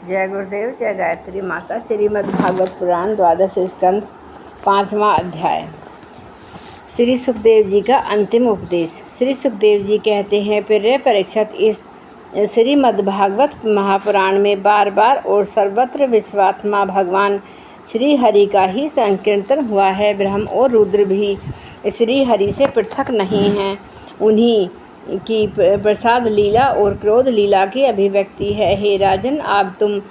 जय गुरुदेव, जय गायत्री माता। श्रीमद् भागवत पुराण द्वादश स्कंद 5वां अध्याय। श्री सुखदेव जी का अंतिम उपदेश। श्री सुखदेव जी कहते हैं, प्रिय परीक्षित, इस श्रीमद् भागवत महापुराण में बार बार और सर्वत्र विश्वात्मा भगवान श्री हरि का ही संकीर्तन हुआ है। ब्रह्म और रुद्र भी श्री हरि से पृथक नहीं हैं। उन्हीं की प्रसाद लीला और क्रोध लीला की अभिव्यक्ति है। हे राजन, आप तुम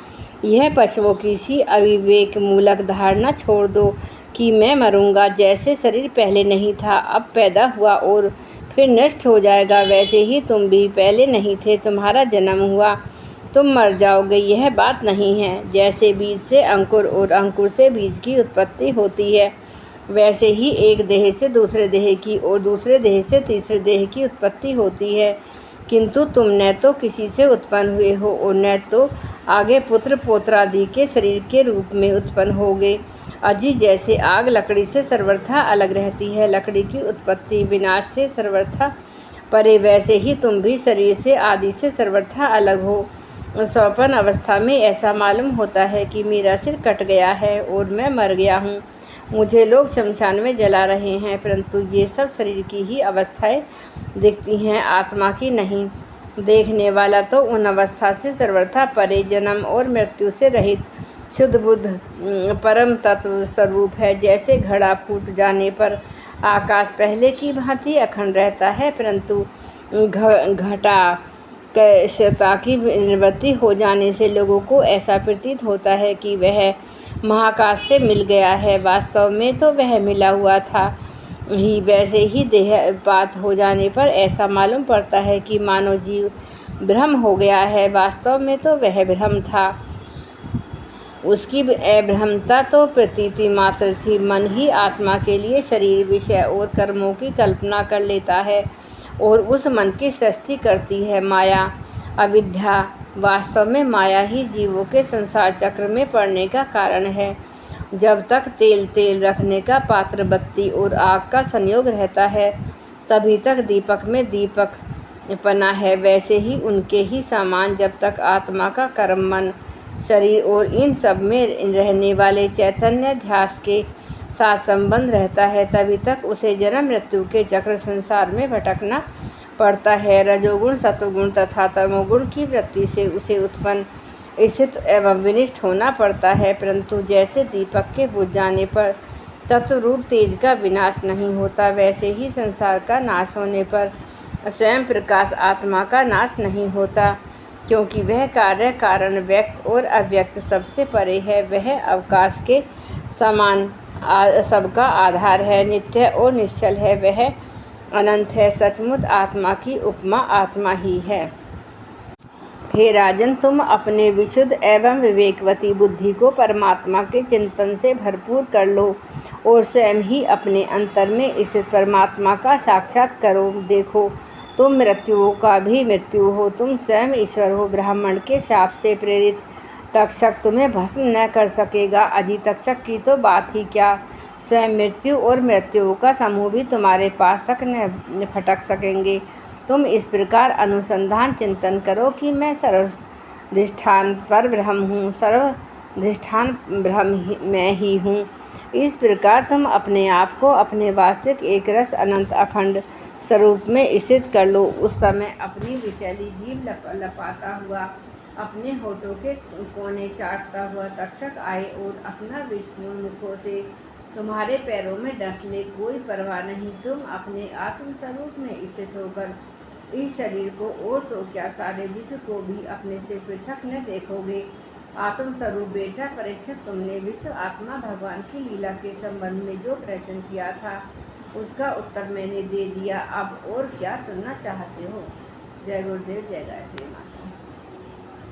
यह पशुओं की सी अविवेक मूलक धारणा छोड़ दो कि मैं मरूंगा। जैसे शरीर पहले नहीं था, अब पैदा हुआ और फिर नष्ट हो जाएगा, वैसे ही तुम भी पहले नहीं थे, तुम्हारा जन्म हुआ, तुम मर जाओगे। यह बात नहीं है। जैसे बीज से अंकुर और अंकुर से बीज की उत्पत्ति होती है, वैसे ही एक देह से दूसरे देह की और दूसरे देह से तीसरे देह की उत्पत्ति होती है। किंतु तुम न तो किसी से उत्पन्न हुए हो और न तो आगे पुत्र पौत्रादि के शरीर के रूप में उत्पन्न होगे। अजी जैसे आग लकड़ी से सर्वथा अलग रहती है, लकड़ी की उत्पत्ति विनाश से सर्वथा परे, वैसे ही तुम भी शरीर से आदि से सर्वथा अलग हो। स्वपन अवस्था में ऐसा मालूम होता है कि मेरा सिर कट गया है और मैं मर गया हूँ, मुझे लोग शमशान में जला रहे हैं, परंतु ये सब शरीर की ही अवस्थाएं दिखती हैं, आत्मा की नहीं। देखने वाला तो उन अवस्था से सर्वथा परे, जन्म और मृत्यु से रहित शुद्ध बुद्ध परम तत्व स्वरूप है। जैसे घड़ा फूट जाने पर आकाश पहले की भांति अखंड रहता है, परंतु घटा कैशता की निवृत्ति हो जाने से लोगों को ऐसा प्रतीत होता है कि वह महाकाश से मिल गया है, वास्तव में तो वह मिला हुआ था ही। वैसे ही देहपात हो जाने पर ऐसा मालूम पड़ता है कि मानव जीव भ्रम हो गया है, वास्तव में तो वह भ्रम था। उसकी अभ्रमता तो प्रतीति मात्र थी। मन ही आत्मा के लिए शरीर, विषय और कर्मों की कल्पना कर लेता है और उस मन की सृष्टि करती है माया, अविद्या। वास्तव में माया ही जीवों के संसार चक्र में पड़ने का कारण है। जब तक तेल रखने का पात्र, बत्ती और आग का संयोग रहता है, तभी तक दीपक में दीपक पना है। वैसे ही उनके ही समान जब तक आत्मा का कर्म, मन, शरीर और इन सब में रहने वाले चैतन्य ध्यास के साथ संबंध रहता है, तभी तक उसे जन्म मृत्यु के चक्र संसार में भटकना पड़ता है। रजोगुण, सतोगुण तथा तमोगुण की वृत्ति से उसे उत्पन्न, स्थित एवं विनिष्ट होना पड़ता है। परंतु जैसे दीपक के बुझ जाने पर तत्व रूप तेज का विनाश नहीं होता, वैसे ही संसार का नाश होने पर स्वयं प्रकाश आत्मा का नाश नहीं होता, क्योंकि वह कार्य कारण, व्यक्त और अव्यक्त सबसे परे है। वह अवकाश के समान सबका आधार है, नित्य और निश्चल है, वह अनंत है। सचमुच आत्मा की उपमा आत्मा ही है। हे राजन, तुम अपने विशुद्ध एवं विवेकवती बुद्धि को परमात्मा के चिंतन से भरपूर कर लो और स्वयं ही अपने अंतर में स्थित परमात्मा का साक्षात करो। देखो, तुम मृत्युओं का भी मृत्यु हो, तुम स्वयं ईश्वर हो। ब्राह्मण के शाप से प्रेरित तक्षक तुम्हें भस्म न कर सकेगा। अजी तक्षक की तो बात ही क्या, स्वयं मृत्यु और मृत्युओं का समूह भी तुम्हारे पास तक न फटक सकेंगे। तुम इस प्रकार अनुसंधान चिंतन करो कि मैं सर्वधिष्ठान पर ब्रह्म हूँ, सर्वधिष्ठान ब्रह्म मैं ही हूँ। इस प्रकार तुम अपने आप को अपने वास्तविक एक रस अनंत अखंड स्वरूप में स्थित कर लो। उस समय अपनी विषैली जीभ लपाता हुआ, अपने होठों के कोने चाटता हुआ तक्षक आए और अपना विषपूर्ण मुखों से तुम्हारे पैरों में डस ले, कोई परवाह नहीं। तुम अपने आत्म स्वरूप में स्थित होकर इस शरीर को और तो क्या, सारे विश्व को भी अपने से पृथक न देखोगे। आत्म स्वरूप बेटा परीक्षित, तुमने विश्व आत्मा भगवान की लीला के संबंध में जो प्रश्न किया था, उसका उत्तर मैंने दे दिया। अब और क्या सुनना चाहते हो? जय गुरुदेव, जय गायत्री माता।